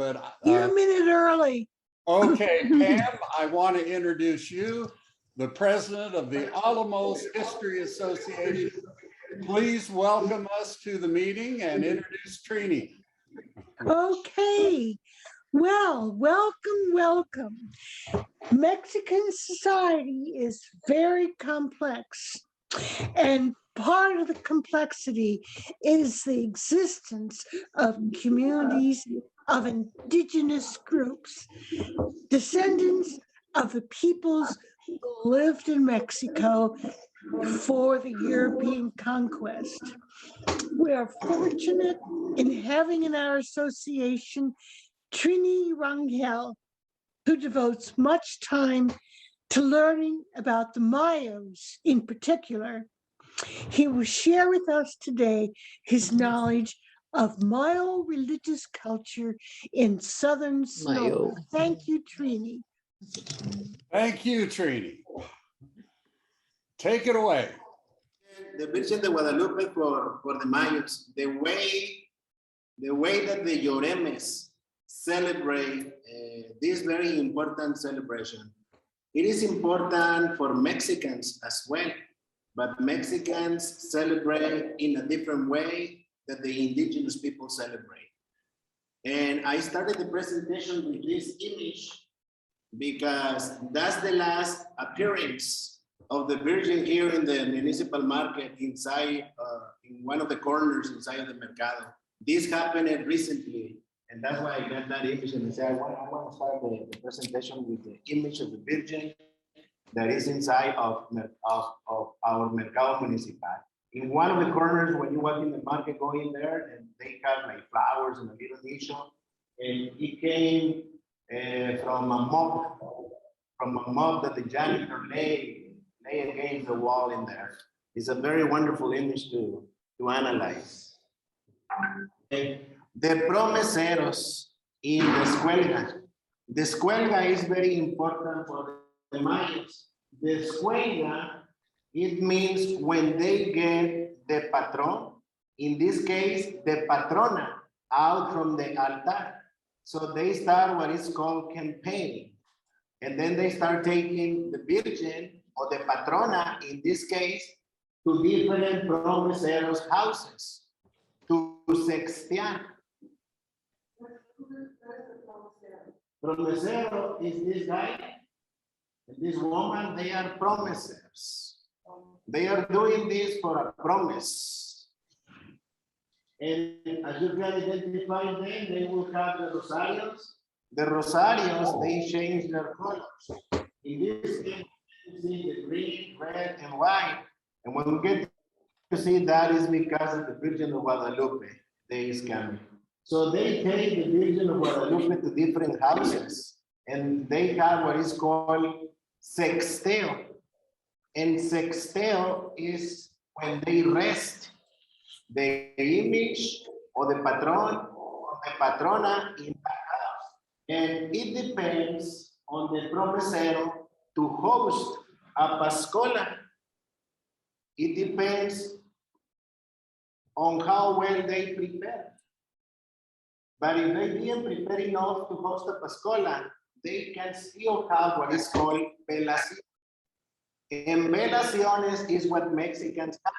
But You're a minute early. okay, Pam, I want to introduce you, the president of the Alamos History Association. Please welcome us to the meeting and introduce Trini. Okay. Well, welcome. Mexican society is very complex, and part of the complexity is the existence of communities of indigenous groups, descendants of the peoples who lived in Mexico before the European conquest. We are fortunate in having in our association Trini Rangel, who devotes much time to learning about the Mayos in particular. He will share with us today his knowledge of Mayo religious culture in southern Sonora. Thank you, Trini. Thank you, Trini. Take it away. The Virgin of Guadalupe for the Mayos, the way that the Lloremes celebrate this very important celebration. It is important for Mexicans as well, but Mexicans celebrate in a different way that the indigenous people celebrate. And I started the presentation with this image because that's the last appearance of the Virgin here in the municipal market inside, in one of the corners inside of the Mercado. This happened recently, and that's why I got that image and I said, I want to start the presentation with the image of the Virgin that is inside of our Mercado Municipal. In one of the corners, when you walk in the market, go in there, and they have like flowers and a little nicho, and it came from a mob that the janitor lay against the wall in there. It's a very wonderful image to analyze. The Promeseros in Descuelga. Descuelga is very important for the Mayos. Descuelga, it means when they get the patron, in this case, the patrona, out from the altar. So they start what is called campaing. And then they start taking the Virgin or the patrona, in this case, to different Promeseros houses to SEXTEAR. Promesero is this guy and this woman, they are Promeseros. They are doing this for a promise. And as you can identify them, they will have the rosarios. The rosarios, they change their colors. In this case, you see the green, red, and white. And when we get to see that is because of the Virgin of Guadalupe, they is coming. So they take the Virgin of Guadalupe to different houses, and they have what is called SEXTEAR. And SEXTEAR is when they rest the image or the patron or the patrona in that house. And it depends on the promesero to host a Paskola. It depends on how well they prepare. But if they didn't prepare enough to host a Paskola, they can still have what is called velaciones. And velaciones is what Mexicans have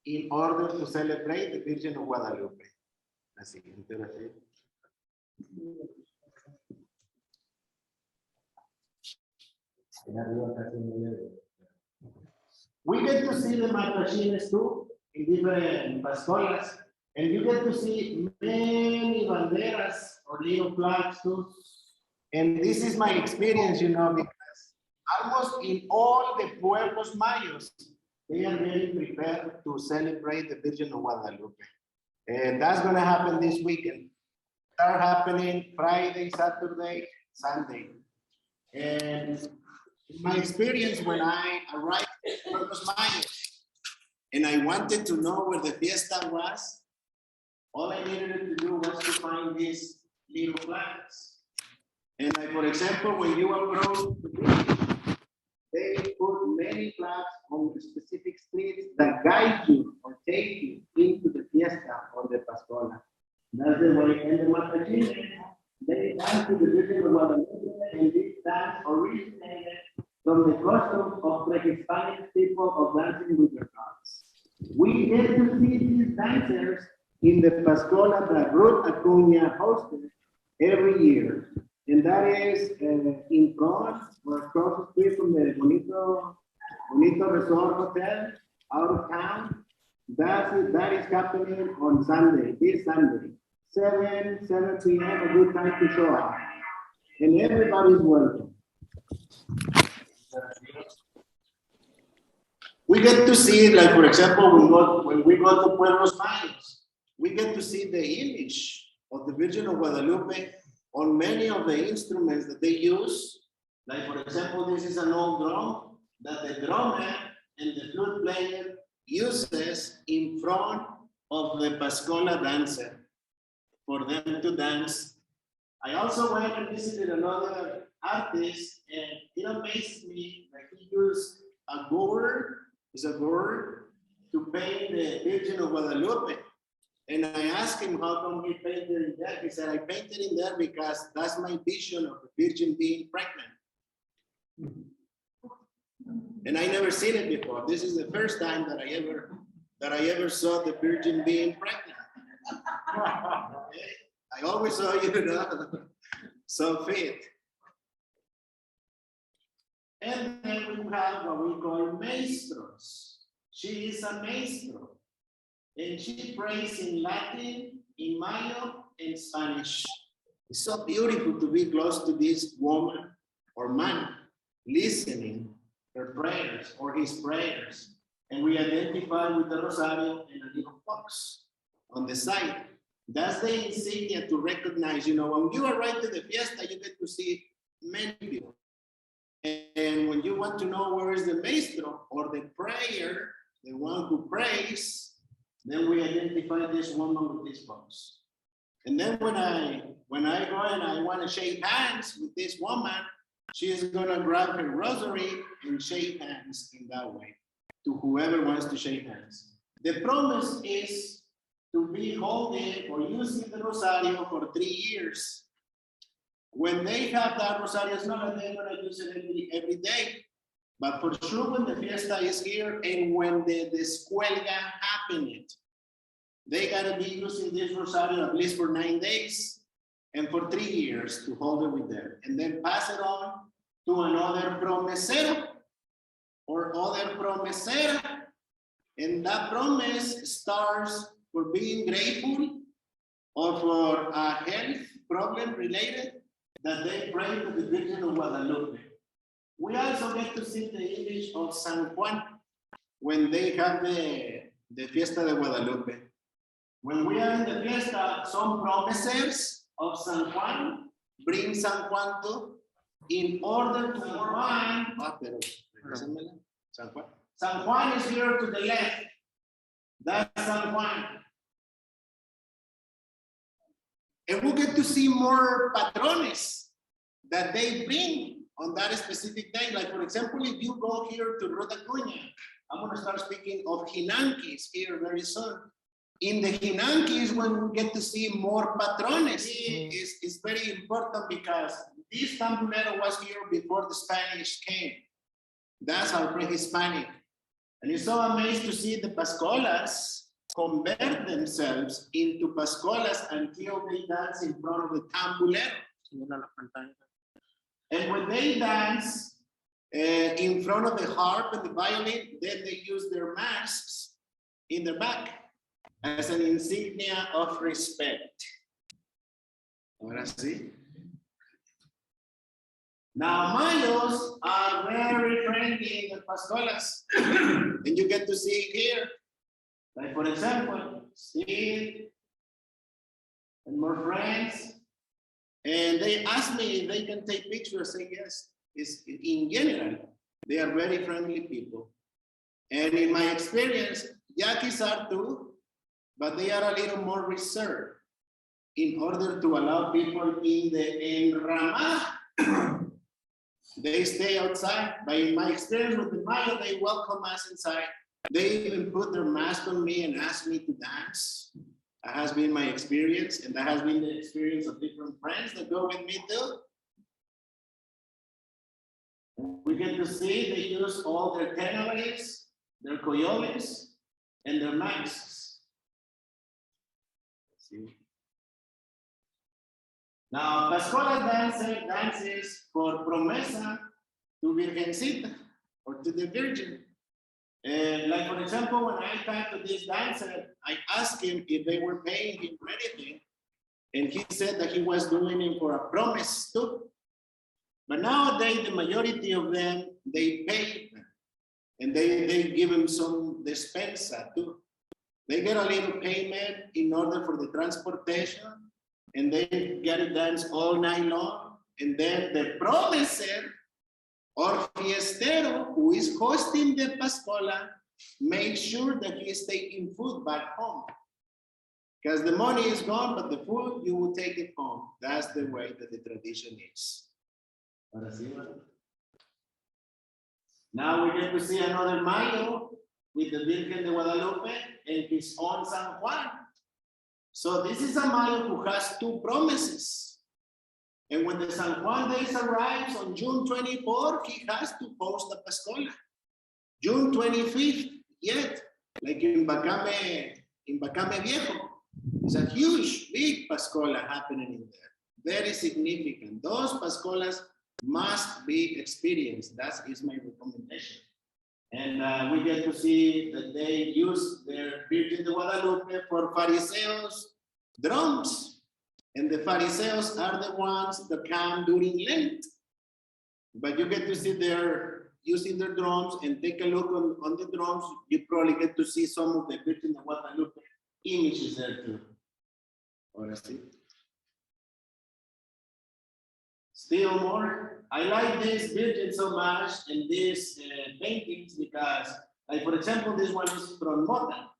in order to celebrate the Virgin of Guadalupe. Así, we get to see the machines too in different Paskolas, and you get to see many banderas or little flags too. And this is my experience, you know, because almost in all the pueblos Mayos, they are very prepared to celebrate the Virgin of Guadalupe. And that's going to happen this weekend. Start happening Friday, Saturday, Sunday. And in my experience, when I arrived at pueblos Mayos, and I wanted to know where the fiesta was, all I needed to do was to find these little flags. And like, for example, when you approach the beach, they put many flags on specific streets that guide you or take you into the fiesta or the Paskola. That's the way. And the Matachines, they dance to the Virgin of Guadalupe, and this dance originated from the custom of pre-Hispanic people of dancing with their gods. We get to see these dancers in the Pascola that Ruth Acuña hosted every year. And that is in front or across the street from the Bonito Resort Hotel out of town. That is happening on Sunday, this Sunday, 7 p.m., a good time to show up. And everybody's welcome. We get to see, like, for example, when we go to Pueblos Mayos, we get to see the image of the Virgin of Guadalupe on many of the instruments that they use. Like, for example, this is an old drum that the drummer and the flute player uses in front of the Paskola dancer for them to dance. I also went and visited another artist, and it amazed me that he used a gourd to paint the Virgin of Guadalupe. And I asked him how come he painted in there. He said, I painted in there because that's my vision of the Virgin being pregnant. And I never seen it before. This is the first time that I ever saw the Virgin being pregnant. I always saw so fit. And then we have what we call Meistros. She is a Maistro. And she prays in Latin, in Mayo, and Spanish. It's so beautiful to be close to this woman or man, listening her prayers or his prayers. And we identify with the rosario and a little box on the side. That's the insignia to recognize, when you arrive to the fiesta, you get to see many people. And when you want to know where is the maestro or the prayer, the one who prays, then we identify this woman with this box. And then when I go and I want to shake hands with this woman, she is going to grab her rosary and shake hands in that way to whoever wants to shake hands. The promise is to be holding or using the rosario for 3 years. When they have that rosario, it's not that they're going to use it every day, but for sure when the fiesta is here and when the Descuelga happened, they got to be using this rosario at least for 9 days and for 3 years to hold it with them, and then pass it on to another promesero or other promesera. And that promise starts for being grateful or for a health problem related that they pray to the Virgin of Guadalupe. We also get to see the image of San Juan when they have the Fiesta de Guadalupe. When we are in the fiesta, some promisers of San Juan bring San Juan to in order to remind. San Juan. San Juan is here to the left. That's San Juan. And we get to see more patrones that they bring on that specific day. Like, for example, if you go here to Ruth Acuña, I'm going to start speaking of Jinankis here very soon. In the Jinankis, when we get to see more patrones, it's very important because this tambulero was here before the Spanish came. That's our pre-Hispanic. And it's so amazed to see the Paskolas convert themselves into Paskolas until they dance in front of the tambulero. And when they dance in front of the harp and the violin, then they use their masks in their back as an insignia of respect. Ahora sí. Now, Mayos are very friendly with Paskolas. And you get to see it here. Like, for example, Steve and more friends. And they ask me if they can take pictures. I say yes. It's, in general, they are very friendly people. And in my experience, Yaquis are too, but they are a little more reserved in order to allow people in the enramada. They stay outside. But in my experience with the Mayo, they welcome us inside. They even put their mask on me and ask me to dance. That has been my experience, and that has been the experience of different friends that go with me too. We get to see they use all their tenores, their coyoles, and their masks. See? Now, Paskola dances for promesa to virgensita, or to the virgin. Like for example, when I talked to this dancer, I asked him if they were paying him for anything, and he said that he was doing it for a promise too. But nowadays, the majority of them, they pay them, and they give them some despensa too. They get a little payment in order for the transportation, and they get to dance all night long. And then the promeser or fiestero, who is hosting the Paskola, make sure that he is taking food back home. Because the money is gone, but the food, you will take it home. That's the way that the tradition is. Now we get to see another Mayo with the Virgin of Guadalupe and his own San Juan. So this is a Mayo who has two promises. And when the San Juan days arrives on June 24th, he has to host a Paskola. June 25th, yet, like in Bacame Viejo, it's a huge, big Paskola happening in there. Very significant. Those Paskolas must be experienced. That is my recommendation. And we get to see that they use their Virgin of Guadalupe for Fariseos drums. And the Fariseos are the ones that come during Lent. But you get to see they're using their drums, and take a look on the drums. You probably get to see some of the Virgin of Guadalupe images there too. Ahora sí. Still more, I like this Virgin so much and these paintings because, like for example, this one is from Mota,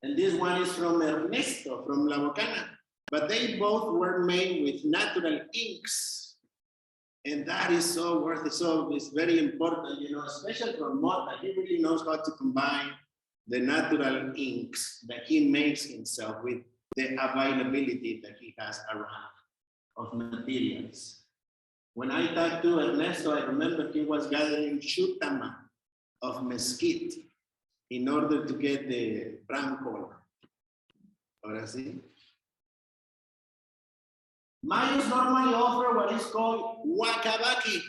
and this one is from Ernesto, from La Bocana, but they both were made with natural inks, and that is so worth it. So it's very important, you know, especially from Mota. He really knows how to combine the natural inks that he makes himself with the availability that he has around of materials. When I talked to Ernesto, I remember he was gathering chutama of mesquite in order to get the brown color. Ahora sí. Mayos normally offer what is called guacavaqui.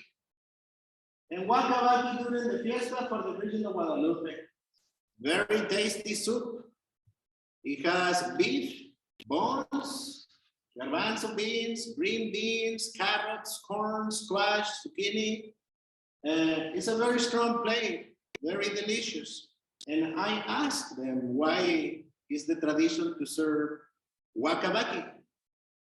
And guacavaqui during the fiesta for the Virgin of Guadalupe. Very tasty soup. It has beef, bones, garbanzo beans, green beans, carrots, corn, squash, zucchini. It's a very strong plate, very delicious. And I asked them, why is the tradition to serve guacavaqui?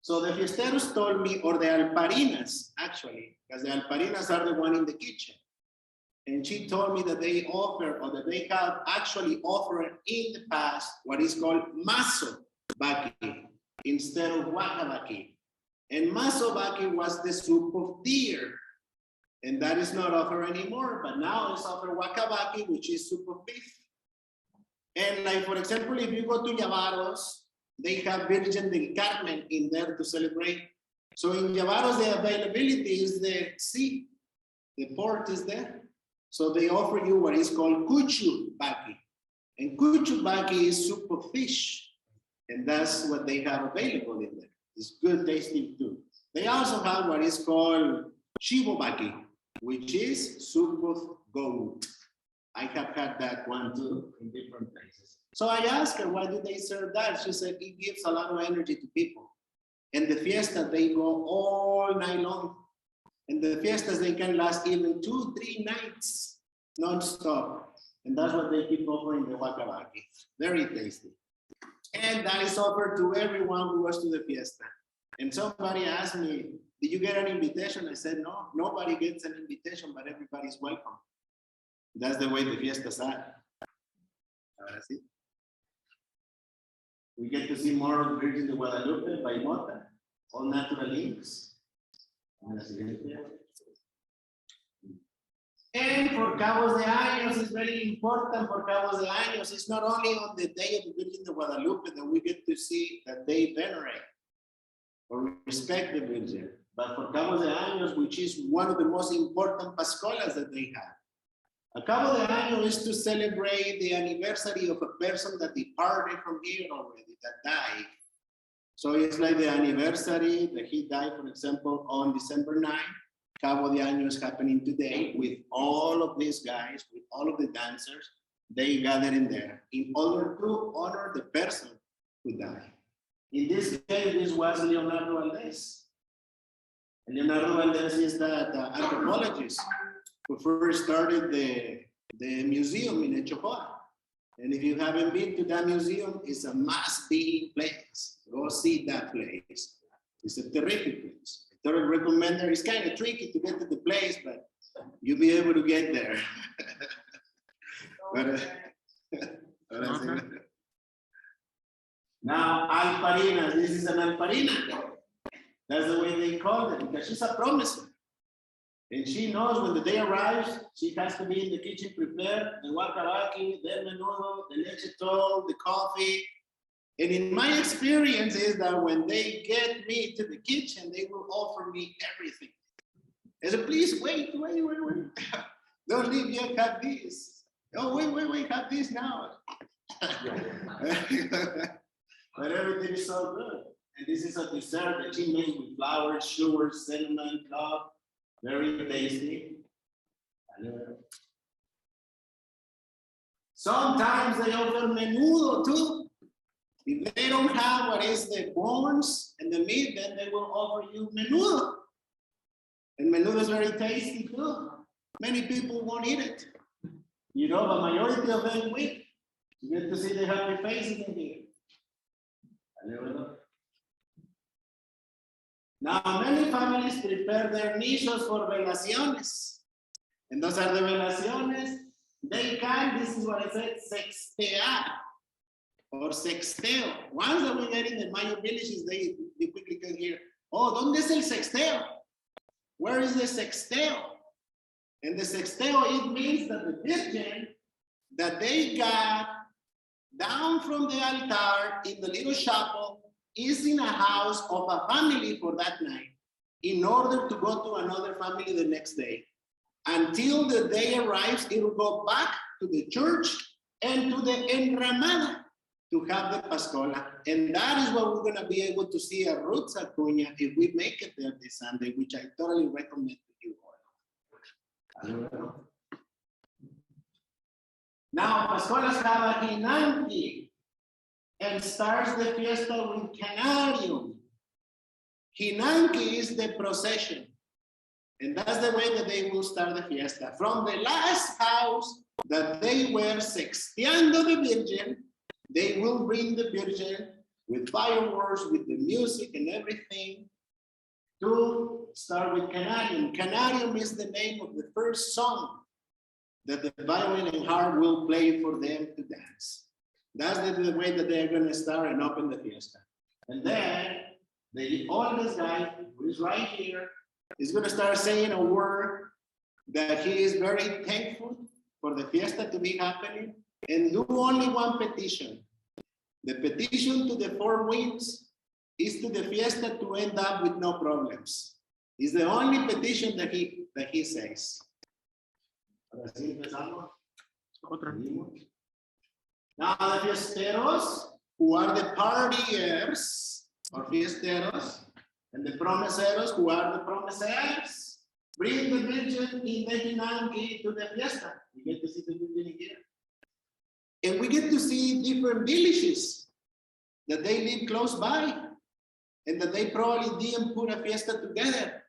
So the fiesteros told me, or the Alparinas, actually, because the Alparinas are the one in the kitchen. And she told me that they offer, or that they have actually offered in the past what is called maso baqui instead of guacavaqui. And maso baqui was the soup of deer. And that is not offered anymore, but now it's offered guacavaqui, which is soup of beef. And like, for example, if you go to Llavaros, they have Virgen del Carmen in there to celebrate. So in Llavaros, the availability is the sea. The port is there. So they offer you what is called cuchu baqui. And cuchu baqui is soup of fish. And that's what they have available in there. It's good tasting too. They also have what is called chivo baqui, which is soup of goat. I have had that one too in different places. So I asked her, why do they serve that? She said, it gives a lot of energy to people. And the fiesta, they go all night long. And the fiestas, they can last even 2-3 nights non-stop. And that's what they keep offering the guacavaqui. Very tasty. And that is offered to everyone who goes to the fiesta. And somebody asked me, did you get an invitation? I said, no, nobody gets an invitation, but everybody's welcome. That's the way the fiestas are. Ahora sí. We get to see more of Virgin of Guadalupe by Mota, all natural inks. And for Cabos de Años, it's very important for Cabos de Años. It's not only on the day of the Virgin of Guadalupe that we get to see that they venerate or respect the Virgin, but for Cabos de Años, which is one of the most important Paskolas that they have. A Cabo de Año is to celebrate the anniversary of a person that departed from here already, that died. So it's like the anniversary that he died, for example, on December 9. Cabo de Año is happening today with all of these guys, with all of the dancers. They gather in there in order to honor the person who died. In this case, this was Leonardo Valdez. And Leonardo Valdez is the anthropologist who first started the museum in Echocoa. And if you haven't been to that museum, it's a must-be place. Go see that place. It's a terrific place. I totally recommend it. It's kind of tricky to get to the place, but you'll be able to get there. Now, Alparinas, this is an Alparina. That's the way they call it, because she's a promesa. And she knows when the day arrives, she has to be in the kitchen prepared, the guacavaqui, the menudo, the leche atole, the coffee. And in my experience is that when they get me to the kitchen, they will offer me everything. I said, please wait. Don't leave yet, have this. Oh, wait, have this now. But everything is so good. And this is a dessert that she makes with flowers, sugar, cinnamon, clove. Very tasty. Sometimes they offer menudo too. If they don't have what is the bones and the meat, then they will offer you menudo. And menudo is very tasty too. Many people won't eat it. You know, the majority of them will. You get to see the happy faces in here. Now, many families prepare their nichos for velaciones. And those are the velaciones. They can, this is what I said, SEXTEAR or sexteo. Once that we get in the Mayo villages, they quickly can hear, oh, ¿dónde es el sexteo? Where is the sexteo? And the sexteo, it means that the virgin that they got down from the altar in the little chapel is in a house of a family for that night in order to go to another family the next day. Until the day arrives, it will go back to the church and to the enramada to have the Pascola. And that is what we're going to be able to see at Roots Acuña if we make it there this Sunday, which I totally recommend to you all. Now, Paskolas have a Jinanki and starts the fiesta with Canarium. Jinanki is the procession. And that's the way that they will start the fiesta. From the last house that they were sexteando the Virgin, they will bring the Virgin with fireworks, with the music and everything to start with Canarium. Canarium is the name of the first song that the violin and harp will play for them to dance. That's the way that they're going to start and open the fiesta. And then the oldest guy, who is right here, is going to start saying a word that he is very thankful for the fiesta to be happening and do only one petition. The petition to the four winds is to the fiesta to end up with no problems. It's the only petition that he says. Now the fiesteros, who are the partiers or fiesteros, and the promeseros, who are the promesers, bring the Virgin in the Jinanki to the fiesta. We get to see the Virgin here. And we get to see different villages that they live close by and that they probably didn't put a fiesta together.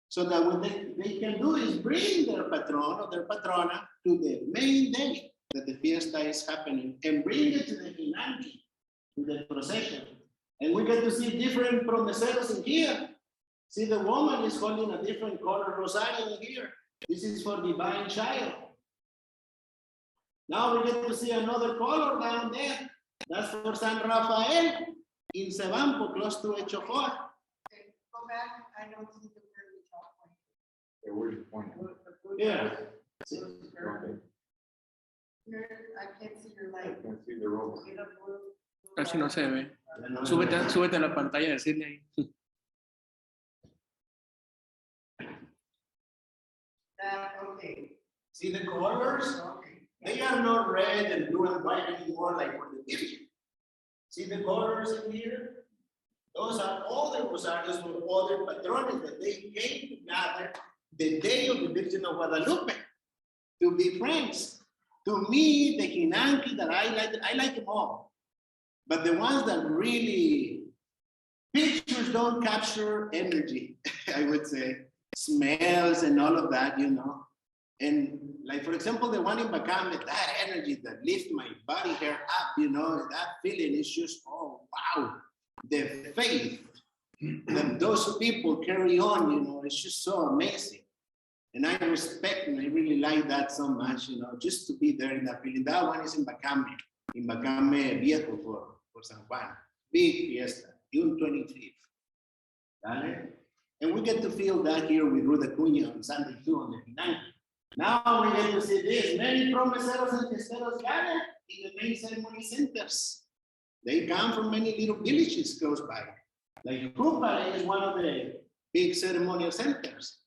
So that what they can do is bring their patron or their patrona to the main day that the fiesta is happening and bring it to the Jinanki, to the procession. And we get to see different promeseros in here. See, the woman is holding a different color rosario in here. This is for divine child. Now we get to see another color down there. That's for San Rafael in Sebampo, close to Echocoa. Okay, go back. I don't see the word you're talking. Yeah. Okay. I can't see your light. Casi no se ve. Ya no- Súbete a la pantalla y decirle ahí. Okay. See the colors? They are not red and blue and white anymore like for the Virgin. See the colors in here? Those are all the rosarios for other patrones that they came together the day of the Virgin of Guadalupe to be friends. To me, the Jinanki that I like them all. But the ones that really, pictures don't capture energy, I would say. Smells and all of that, you know. And like, for example, the one in Bacame, that energy that lifts my body hair up, you know, that feeling is just, oh, wow. The faith that those people carry on, you know, it's just so amazing. And I respect and I really like that so much, you know, just to be there in that feeling. That one is in Bacame Viejo for San Juan. Big fiesta, June 25th. Right? And we get to feel that here with Ruda Cunha on Sunday too on the Jinanki. Now we get to see this. Many Promeseros and fiesteros gather in the main ceremony centers. They come from many little villages close by. Like Cupare is one of the big ceremonial centers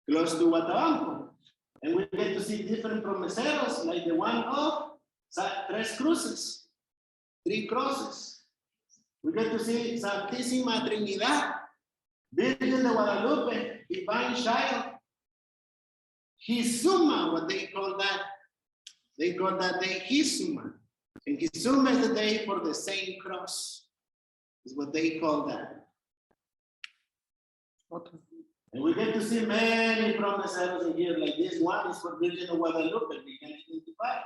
close to Guacavaqui. And we get to see different Promeseros, like the one of Tres Cruces, 3 crosses. We get to see Santísima Trinidad, Virgin of Guadalupe, Divine Child, Hisuma, what they call that. They call that day Hisuma. And Hisuma is the day for the same cross, is what they call that. Okay. And we get to see many Promeseros in here, like this one is for Virgin of Guadalupe, we can identify.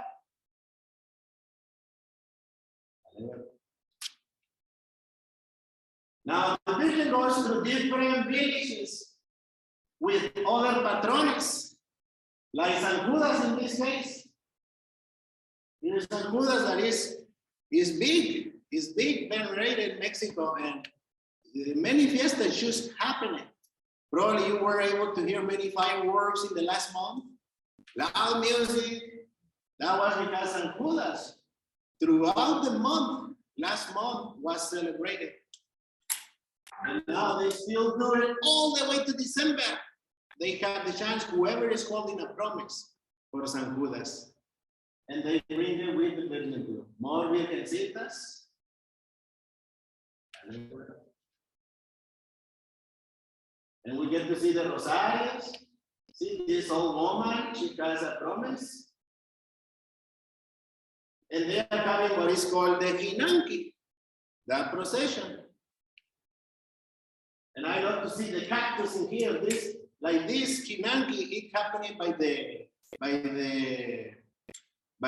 Now, the Virgin goes through different villages with other patrones, like San Judas in this case. Here's San Judas that is big, venerated in Mexico, and many fiestas just happening. Probably you were able to hear many fireworks in the last month. Loud music. That was because San Judas, throughout the month, last month was celebrated. And now they still do it all the way to December. They have the chance, whoever is holding a promise for San Judas. And they bring it with the Virgin group. More virgencitas. And we get to see the rosarios. See this old woman, she has a promise. And they are having what is called the Jinanki, that procession. And I love to see the cactus in here. This, like this Jinanki, it happening by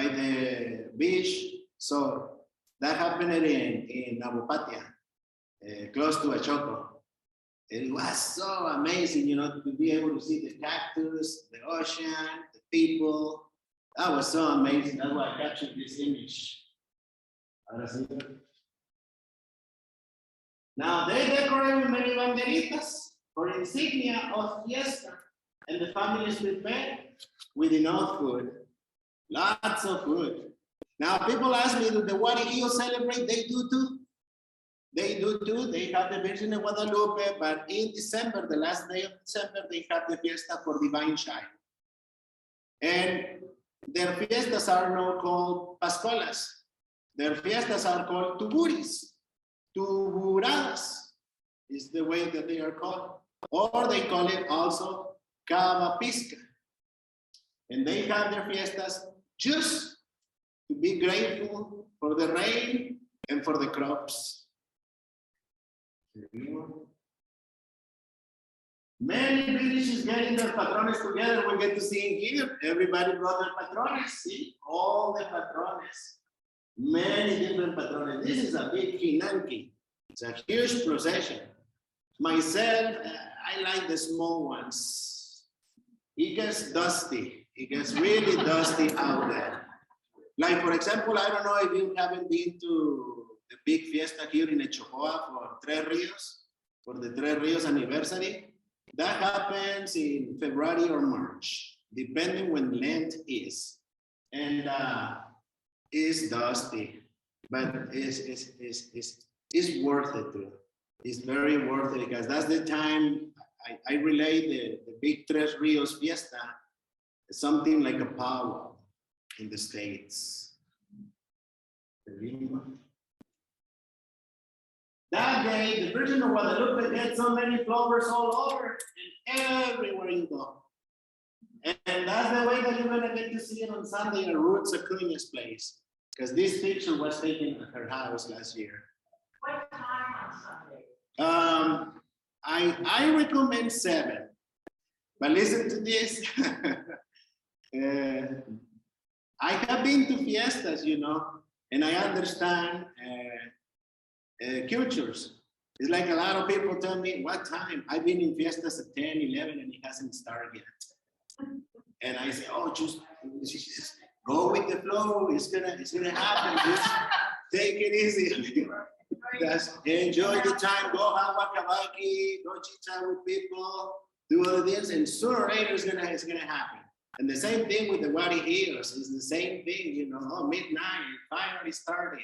the beach. So that happened in Abupatia, close to Achoco. It was so amazing, you know, to be able to see the cactus, the ocean, the people. That was so amazing. That's why I captured this image. Now they decorate with many banderitas for insignia of fiesta, and the family is prepared with enough food, lots of food. Now people ask me, do the Guarijillos celebrate? They do too. They do too. They have the Virgin of Guadalupe, but in December, the last day of December, they have the fiesta for Divine Child. And their fiestas are not called Paskolas. Their fiestas are called tuburis. Tuburadas is the way that they are called. Or they call it also Cavapisca. And they have their fiestas just to be grateful for the rain and for the crops. Many villages getting their patrones together. We get to see in here. Everybody brought their patrones. See, all the patrones. Many different patrones. This is a big Jinanki. It's a huge procession. Myself, I like the small ones. It gets dusty. It gets really dusty out there. Like, for example, I don't know if you haven't been to the big fiesta here in Echojoa for Tres Rios, for the Tres Rios anniversary. That happens in February or March. depending when Lent is. And it's dusty, but it's worth it too. It's very worth it because that's the time I relate the big Tres Rios fiesta, something like a powwow in the States. That day, the Virgin of Guadalupe gets so many flowers all over and everywhere you go. And that's the way that you're gonna get to see it on Sunday at Ruth Acuña's place. Because this picture was taken at her house last year. What time on Sunday? I recommend 7. But listen to this. I have been to fiestas, you know, and I understand cultures. It's like a lot of people tell me, what time? I've been in fiestas at 10, 11, and it hasn't started yet. And I say, oh, just go with the flow. It's gonna happen. Just take it easy. Just enjoy the time. Go have guacavaqui. Go chit chat with people. Do other things, and sooner or later it's gonna happen. And the same thing with the guarijiros. It's the same thing, you know. Oh, midnight, finally started.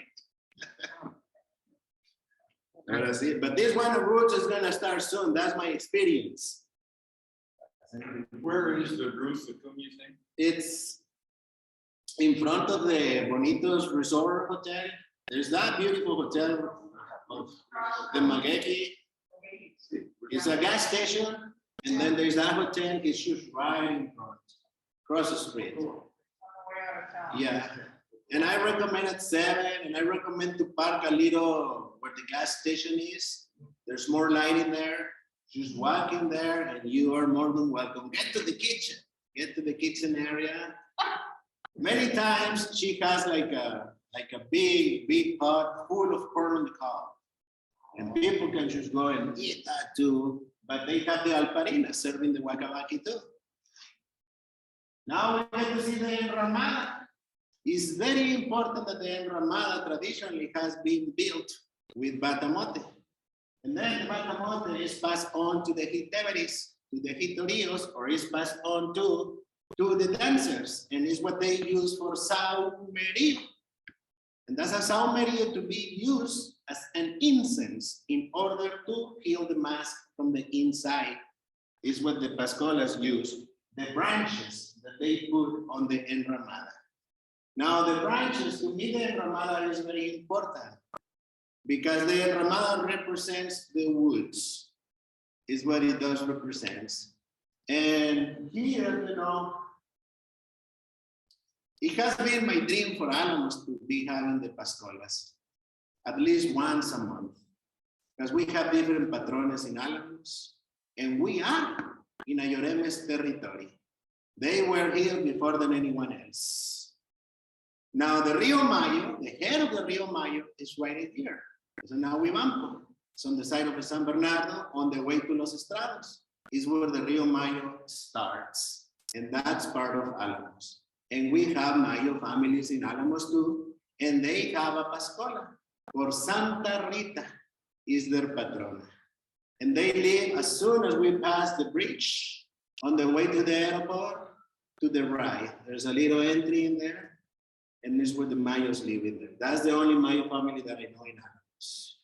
That's it. But this one of Roots is gonna start soon. That's my experience. Where is the Ruth Acuña thing? It's in front of the Bonitos Resort Hotel. There's that beautiful hotel of the Mageki. It's a gas station, and then there's that hotel. It's just right in front, across the street. Yeah, and I recommend at 7, and I recommend to park a little where the gas station is. There's more light in there. Just walk in there, and you are more than welcome. Get to the kitchen. Get to the kitchen area. Many times she has like a big pot full of corn on the cob, and people can just go and eat that too. But they have the Alparinas serving the guacavaqui too. Now we get to see the enramada. It's very important that the enramada traditionally has been built with batamote. And then the batamote is passed on to the hiteveris, to the hitorios, or is passed on to the dancers. And it's what they use for saumerio. And that's a saumerio to be used as an incense in order to heal the mask from the inside. Is what the Paskolas use, the branches that they put on the enramada. Now the branches, to me, the enramada is very important because the enramada represents the woods, is what it does represents. And here, you know, it has been my dream for Alamos to be having the Paskolas at least once a month, because we have different patrones in Alamos, and we are in Ayoreme's territory. They were here before than anyone else. Now the Rio Mayo, the head of the Rio Mayo is right here. So now we Vampo. It's on the side of San Bernardo, on the way to Los Estrados, is where the Rio Mayo starts. And that's part of Alamos. And we have Mayo families in Alamos too, and they have a Paskola, for Santa Rita is their patrona. And they live as soon as we pass the bridge on the way to the airport, to the right. There's a little entry in there, and this is where the Mayos live in there. That's the only Mayo family that I know in Alamos.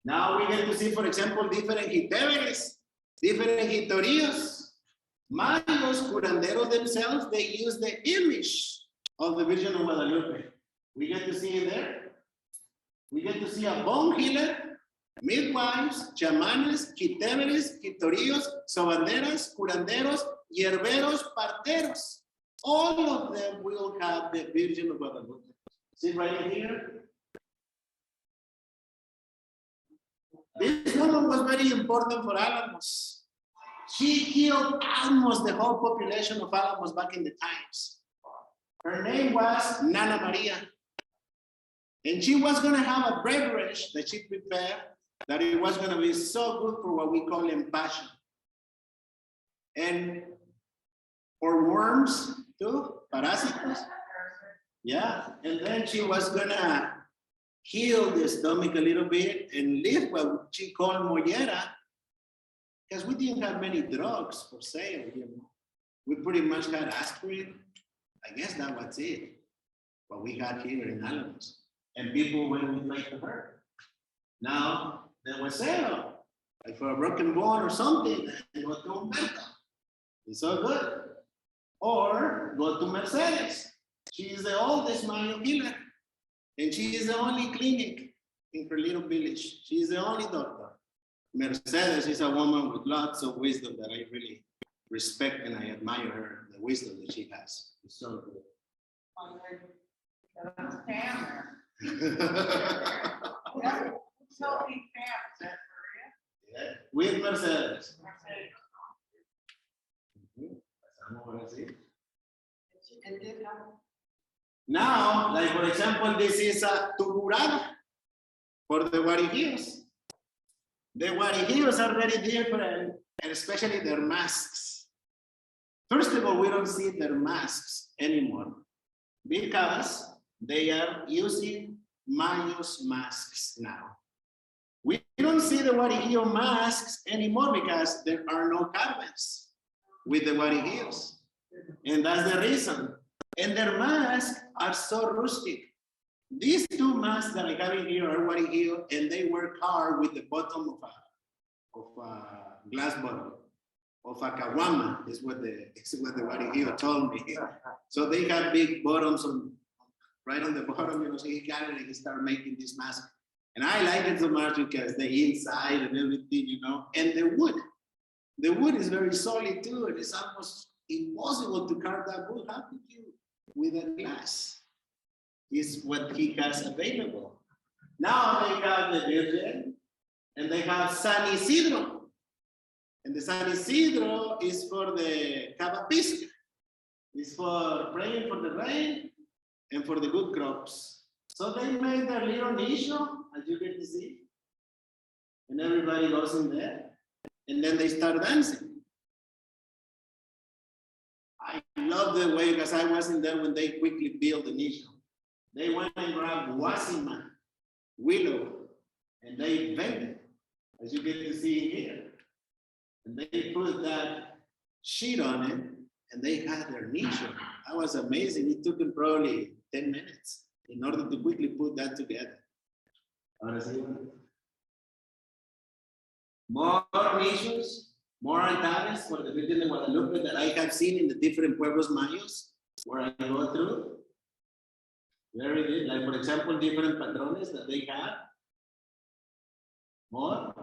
Now we get to see, for example, different hiteveres, different hitorios. Mayos, curanderos themselves, they use the image of the Virgin of Guadalupe. We get to see in there. We get to see a bone healer, midwives, chamanes, hiteveres, hitorios, sobanderas, curanderos, hierberos, parteros. All of them will have the Virgin of Guadalupe. See right in here? This woman was very important for Alamos. She healed almost the whole population of Alamos back in the times. Her name was Nana Maria. And she was going to have a beverage that she prepared that it was going to be so good for what we call empassion. And for worms too, parasitos. Yeah, and then she was going to heal the stomach a little bit and live what she called mollera. because we didn't have many drugs for sale, you know. We pretty much had aspirin. I guess that was it. What we had here in Alamos. And people went with like to her. Now there was sale. Like for a broken bone or something, go to Humberto. It's so good. Or go to Mercedes. She is the oldest Mayo healer. And she is the only clinic in her little village. She is the only doctor. Mercedes is a woman with lots of wisdom that I really respect, and I admire her, the wisdom that she has. It's so good. Yeah, with Mercedes. Now, like for example, this is a tuburada for the guariguillos. The guariguillos are very different, and especially their masks. First of all, we don't see their masks anymore because they are using Mayos masks now. We don't see the guariguillo masks anymore because there are no carvings with the guariguillos. And that's the reason. And their masks are so rustic. These two masks that I have in here are guariguillo, and they work hard with the bottom of a glass bottle, of a caguama, is what the guariguillo told me. So they have big bottoms on, right on the bottom, you know, so he got it and he started making this mask. And I like it so much because the inside and everything, you know, and the wood is very solid too, and it's almost impossible to carve that wood. How could you with a glass? Is what he has available. Now they have the Virgin and they have San Isidro. And the San Isidro is for the Cabo. It's for praying for the rain and for the good crops. So they made their little nicho, as you get to see. And everybody goes in there. And then they start dancing. I love the way, because I wasn't there when they quickly built the nicho. They went and grabbed wasima, willow, and they bent it, as you get to see here. And they put that sheet on it, and they had their nicho. That was amazing. It took them probably 10 minutes in order to quickly put that together. More nichos, more altares for the Virgin of Guadalupe that I have seen in the different pueblos Mayos where I go through. Very good. Like, for example, different patrones that they have. More.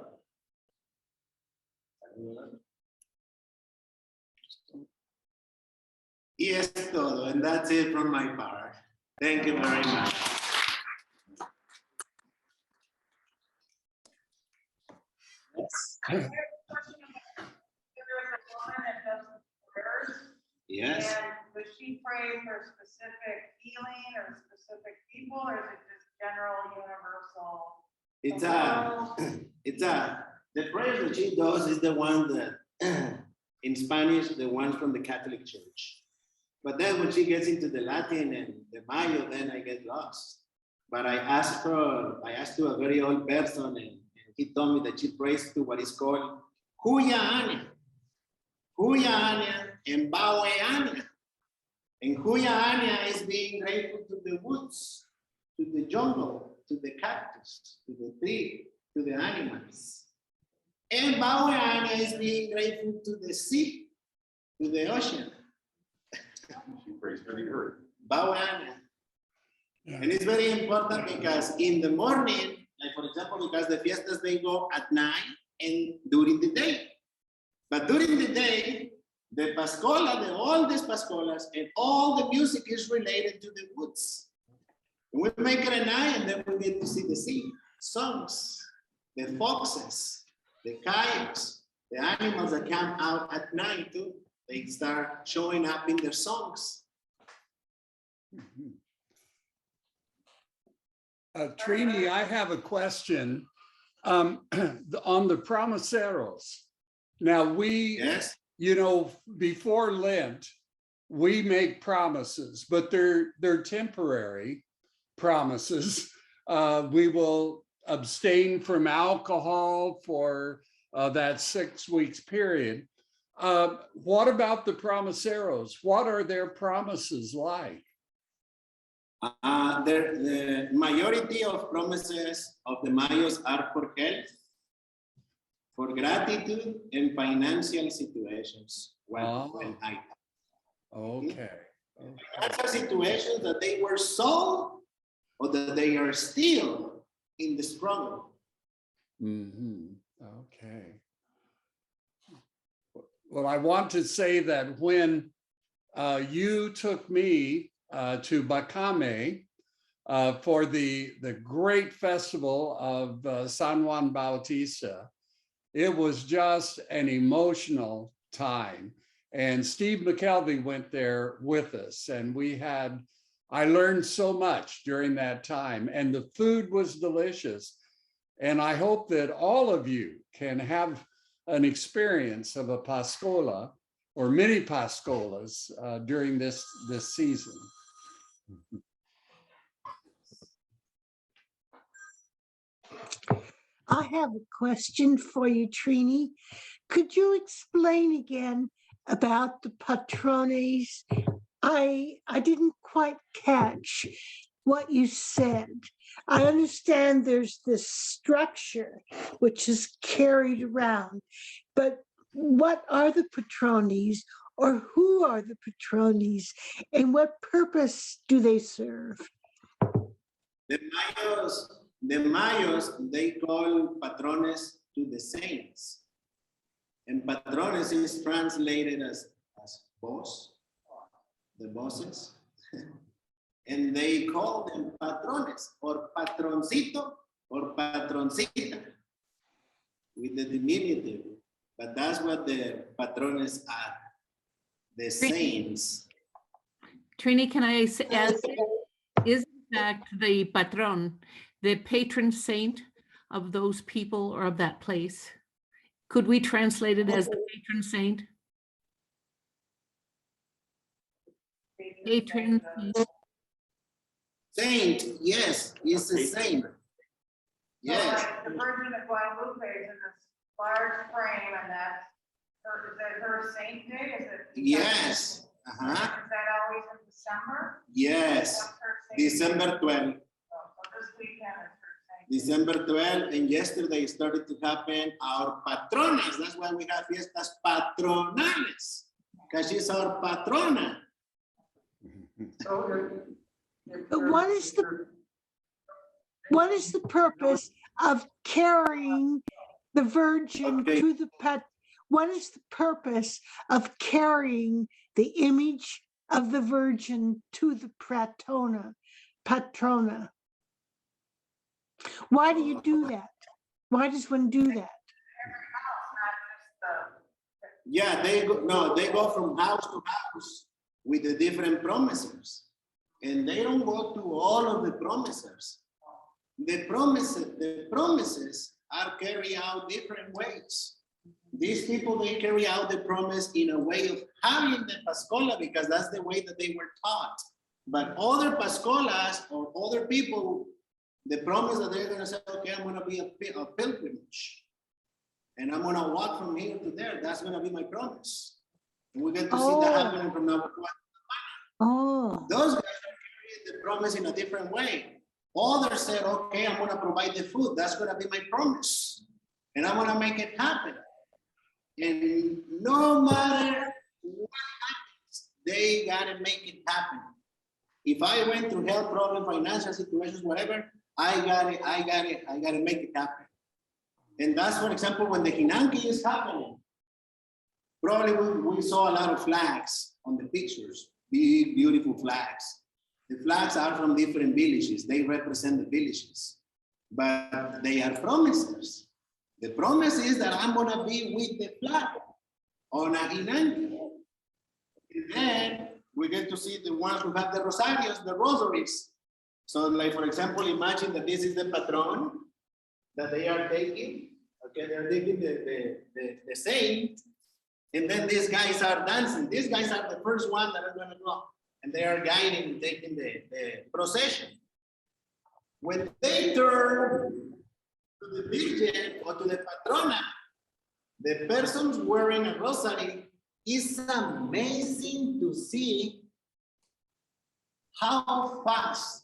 Y es todo, and that's it from my part. Thank you very much. Yes. Yes. And does she pray for specific healing or specific people, or is it just general, universal? The prayer that she does is the one that, in Spanish, the ones from the Catholic Church. But then when she gets into the Latin and the Mayo, then I get lost. But I asked to a very old person, and he told me that she prays to what is called Huya Anya and Bawe Anya. And Huya Anya is being grateful to the woods, to the jungle, to the cactus, to the tree, to the animals. And Bawe Anya is being grateful to the sea, to the ocean. She prays for the earth. Bawe Anya. And it's very important because in the morning, like for example, because the fiestas, they go at night and during the day. But during the day, the Paskola, the oldest Paskolas, and all the music is related to the woods. We make it at night, and then we get to see the sea, songs, the foxes, the coyotes, the animals that come out at night too. They start showing up in their songs. Trini, I have a question on the Promeseros. Now Yes. you know, before Lent, we make promises, but they're temporary promises. We will abstain from alcohol for that 6 weeks period. What about the Promeseros? What are their promises like? The majority of promises of the Mayos are for health, for gratitude, and financial situations. When I Okay. financial situations that they were solved or that they are still in the struggle. Okay. Well, I want to say that when you took me to Bacame for the great festival of San Juan Bautista, it was just an emotional time. And Steve McKelvey went there with us, and I learned so much during that time, and the food was delicious. And I hope that all of you can have an experience of a Paskola or many Paskolas during this season. I have a question for you, Trini. Could you explain again about the patrones? I didn't quite catch what you said. I understand there's this structure which is carried around, but what are the patrones, or who are the patrones, and what purpose do they serve? The Mayos, they call patrones to the saints. And patrones is translated as boss, the bosses. And they call them patrones or patroncito or patroncita with the diminutive. But that's what the patrones are, the saints. Trini, can I ask, is in fact the patron the patron saint of those people or of that place? Could we translate it as the patron saint? Patron saint, yes, is a saint. Yes. So like the Virgin of Guadalupe is in this large frame, and that's is that her saint day? Is it? Yes. Is that always in December? Yes. December 12th. So this weekend is her saint. December 12th, and yesterday started to happen our patronas. That's why we have fiestas patronales, because she's our patrona. But what is the purpose of carrying the Virgin to the what is the purpose of carrying the image of the Virgin to the patrona? Why do you do that? Why does one do that? Yeah, they go from house to house with the different promesers. And they don't go to all of the promesers. The promises are carried out different ways. These people, they carry out the promise in a way of having the Paskola because that's the way that they were taught. But other Paskolas or other people, the promise that they're gonna say, okay, I'm gonna be a pilgrimage. And I'm gonna walk from here to there. That's gonna be my promise. And we get to see that happening from now on. Those guys are carrying the promise in a different way. Others said, okay, I'm gonna provide the food. That's gonna be my promise. And I'm gonna make it happen. And no matter what happens, they gotta make it happen. If I went through health problem, financial situations, whatever, I gotta make it happen. And that's, for example, when the Jinanki is happening, probably we saw a lot of flags on the pictures, big, beautiful flags. The flags are from different villages. They represent the villages, but they are promises. The promise is that I'm gonna be with the flag on a Jinanki. And then we get to see the ones who have the rosarios, the rosaries. So like, for example, imagine that this is the patron that they are taking. Okay, they're taking the saint. And then these guys are dancing. These guys are the first one that are gonna go. And they are guiding and taking the procession. When they turn to the Virgin or to the Patrona, The persons wearing a rosary is amazing to see how fast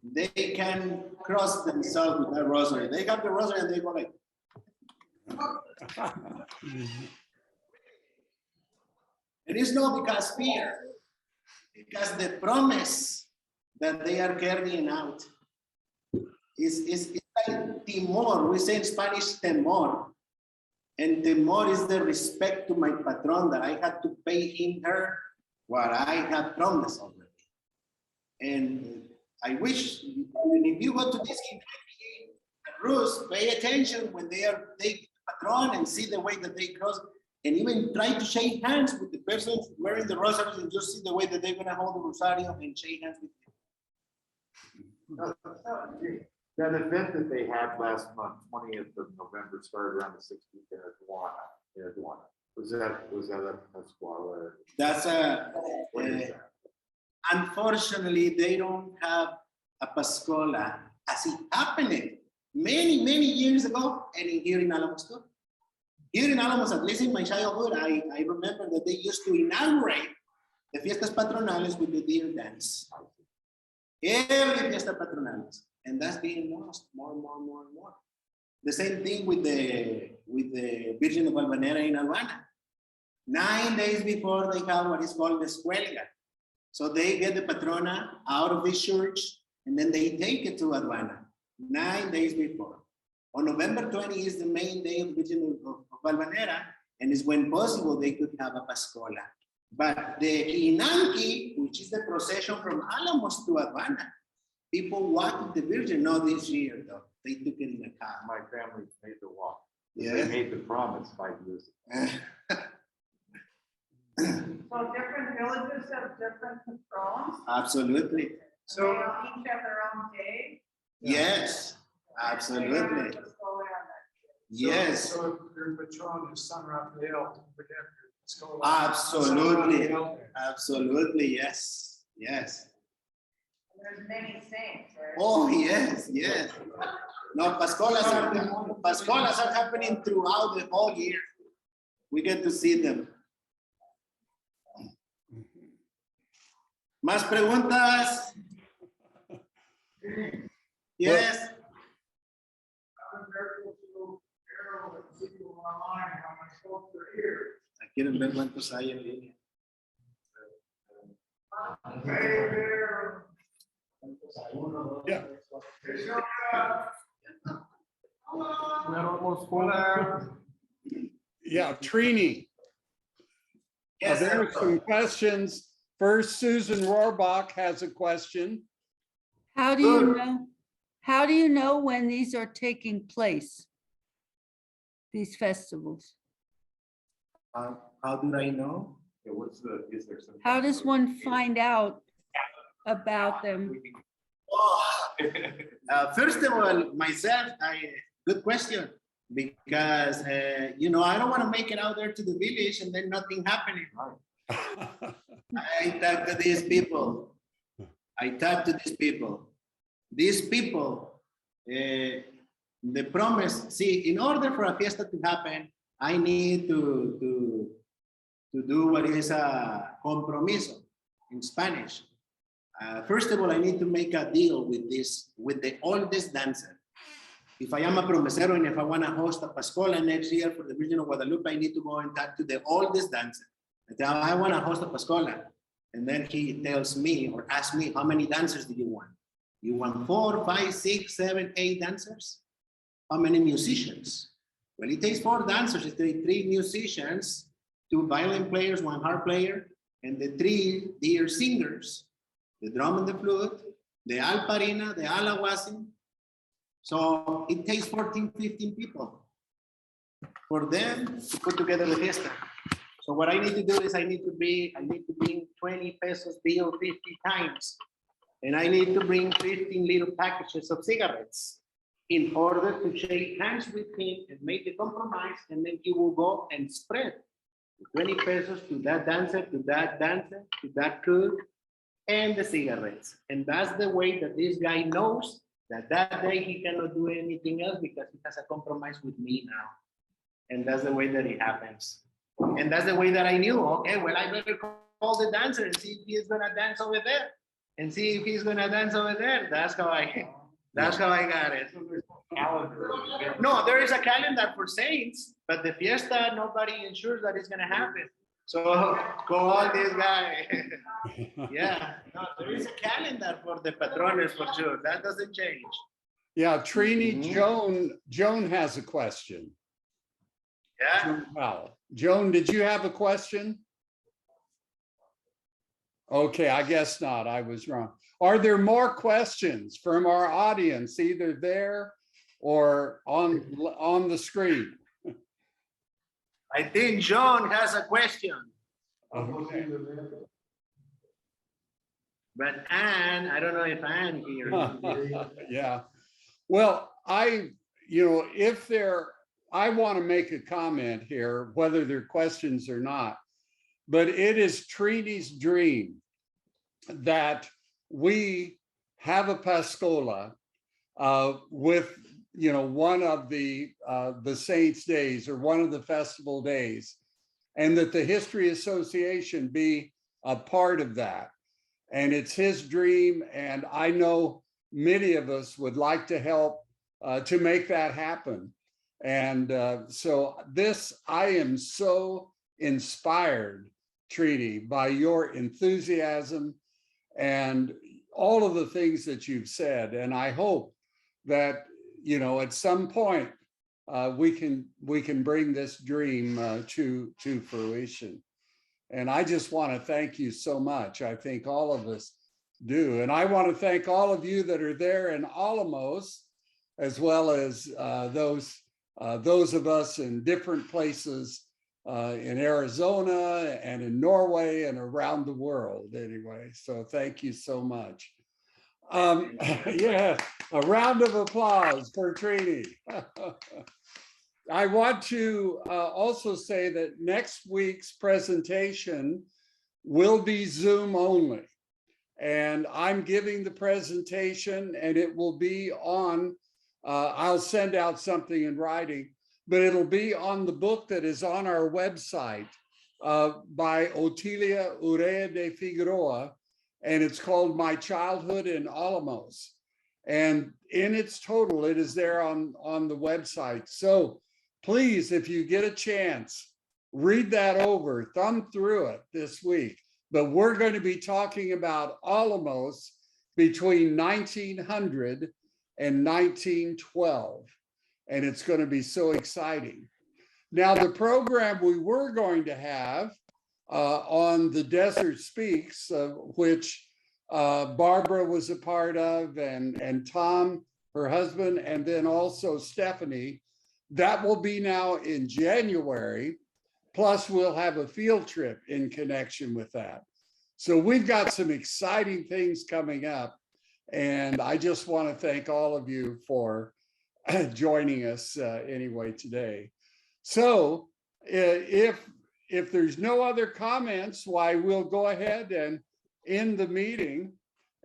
they can cross themselves with that rosary. They got the rosary and they go like, and it's not because fear, because the promise that they are carrying out is like temor. We say in Spanish temor. And temor is the respect to my patron, that I had to pay him her what I had promised already. And I wish, if you go to this Rus, pay attention when they are taking the patron and see the way that they cross, and even try to shake hands with the person wearing the rosaries, and just see the way that they're gonna hold the rosario and shake hands with him. That event that they had last month, 20th of November, started around the 16th in Aduana. Was that a Pascola? That's What is that? unfortunately, they don't have a Paskola as it happened many years ago, and here in Alamos too. Here in Alamos, at least in my childhood, I remember that they used to inaugurate the fiestas patronales with the deer dance. Every fiesta patronales, and that's being lost more and more. The same thing with the Virgin of Guadalupe in Aduana. 9 days before, they have what is called Descuelga. So they get the patrona out of the church, and then they take it to Aduana 9 days before. On November 20 is the main day of Virgin of Guadalupe, and is when possible they could have a Pascola. But the Jinanki, which is the procession from Alamos to Aduana, people walk with the Virgin. Not this year though. They took it in the car. My family made the walk. Yeah. They made the promise 5 years ago. So different villages have different patrons. Absolutely. They all each have their own day. Yes, absolutely. Yes, So your patron is San Rafael, don't forget your Paskola. absolutely. San Rafael. Absolutely, yes. Yes. There's many saints, right? Oh, yes. No, Paskolas are happening throughout the whole year. We get to see them. ¿Más preguntas? Yes. ¿Quieren ver cuántos hay en línea? Yeah. Yeah, Trini. Yes, There sir. are some questions. First, Susan Rohrbach has a question. How do you know? How do you know when these are taking place? These festivals? How do I know? Yeah, is there some? How does one find out about them? First of all, myself, good question, because I don't want to make it out there to the village and then nothing happening. I talk to these people. These people, the promise. See, in order for a fiesta to happen, I need to do what is a compromiso in Spanish. First of all, I need to make a deal with the oldest dancer. If I am a promesero and if I want to host a Paskola next year for the Virgin of Guadalupe, I need to go and talk to the oldest dancer. I tell him, I want to host a Paskola. And then he tells me or asks me, how many dancers do you want? You want 4, 5, 6, 7, 8 dancers? How many musicians? Well, it takes 4 dancers. It takes 3 musicians, 2 violin players, 1 harp player, and the 3 dear singers, the drum and the flute, the Alparina, the Alawasin. So it takes 14, 15 people for them to put together the fiesta. So what I need to do is I need to bring 20 pesos bill 50 times. And I need to bring 15 little packages of cigarettes in order to shake hands with him and make the compromise. And then he will go and spread 20 pesos to that dancer, to that cook, and the cigarettes. And that's the way that this guy knows that day he cannot do anything else because he has a compromise with me now. And that's the way that it happens. And that's the way that I knew, okay, well, I better call the dancer and see if he's gonna dance over there. And see if he's gonna dance over there. That's how I got it. No, there is a calendar for saints, but the fiesta, nobody ensures that it's gonna happen. So call this guy. Yeah, no, there is a calendar for the patrones for sure. That doesn't change. Yeah, Trini, Joan has a question. Yeah. Wow. Joan, did you have a question? Okay, I guess not. I was wrong. Are there more questions from our audience, either there or on the screen? I think John has a question. Okay. But Anne, I don't know if Anne here. Yeah. Well, I want to make a comment here, whether they're questions or not, but it is Trini's dream that we have a Paskola with, one of the saints' days or one of the festival days, and that the History Association be a part of that. And it's his dream, and I know many of us would like to help to make that happen. And so I am so inspired, Trini, by your enthusiasm and all of the things that you've said. And I hope that, at some point we can bring this dream to fruition. And I just want to thank you so much. I think all of us do. And I want to thank all of you that are there in Alamos, as well as those of us in different places in Arizona and in Norway and around the world anyway. So thank you so much. Yeah, a round of applause for Trini. I want to also say that next week's presentation will be Zoom only. And I'm giving the presentation and it will be on, I'll send out something in writing, but it'll be on the book that is on our website by Otilia Urea de Figueroa, and it's called My Childhood in Alamos. And in its total, it is there on the website. So please, if you get a chance, read that over, thumb through it this week. But we're going to be talking about Alamos between 1900 and 1912. And it's going to be so exciting. Now, the program we were going to have on the Desert Speaks, which Barbara was a part of, and Tom, her husband, and then also Stephanie, that will be now in January. Plus, we'll have a field trip in connection with that. So we've got some exciting things coming up. And I just want to thank all of you for joining us anyway today. So if there's no other comments, why, we'll go ahead and end the meeting.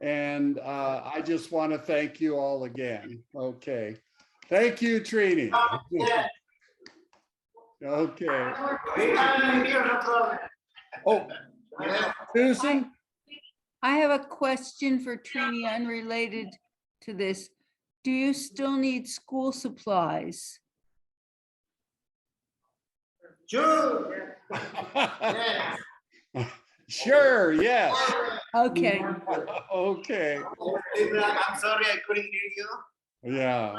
And I just want to thank you all again. Okay. Thank you, Trini. Okay. Oh, Susan? I have a question for Trini unrelated to this. Do you still need school supplies? Sure. Yes. Sure, yes. Okay. Okay. I'm sorry, I couldn't hear you. Yeah.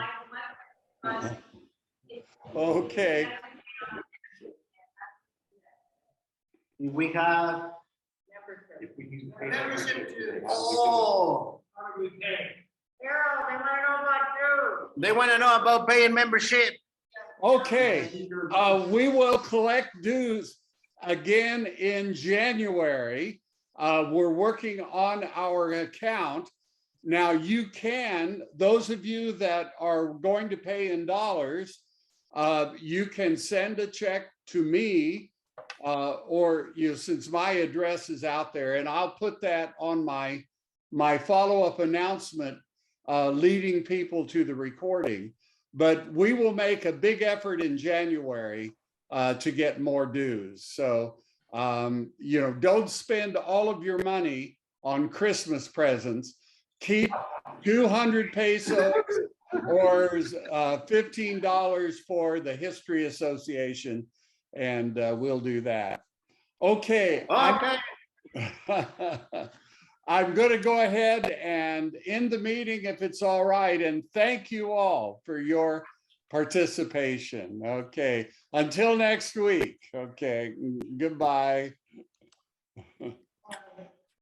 Okay. If we have. Oh. Carol, they want to know about you. They want to know about paying membership. Okay. We will collect dues again in January. We're working on our account. Now you can, those of you that are going to pay in dollars, you can send a check to me, or since my address is out there, and I'll put that on my follow-up announcement leading people to the recording. but we will make a big effort in January to get more dues. So, you know, don't spend all of your money on Christmas presents. Keep 200 pesos or $15 for the History Association, and we'll do that. Okay. Okay. I'm going to go ahead and end the meeting if it's all right. And thank you all for your participation. Okay. Until next week. Okay. Goodbye.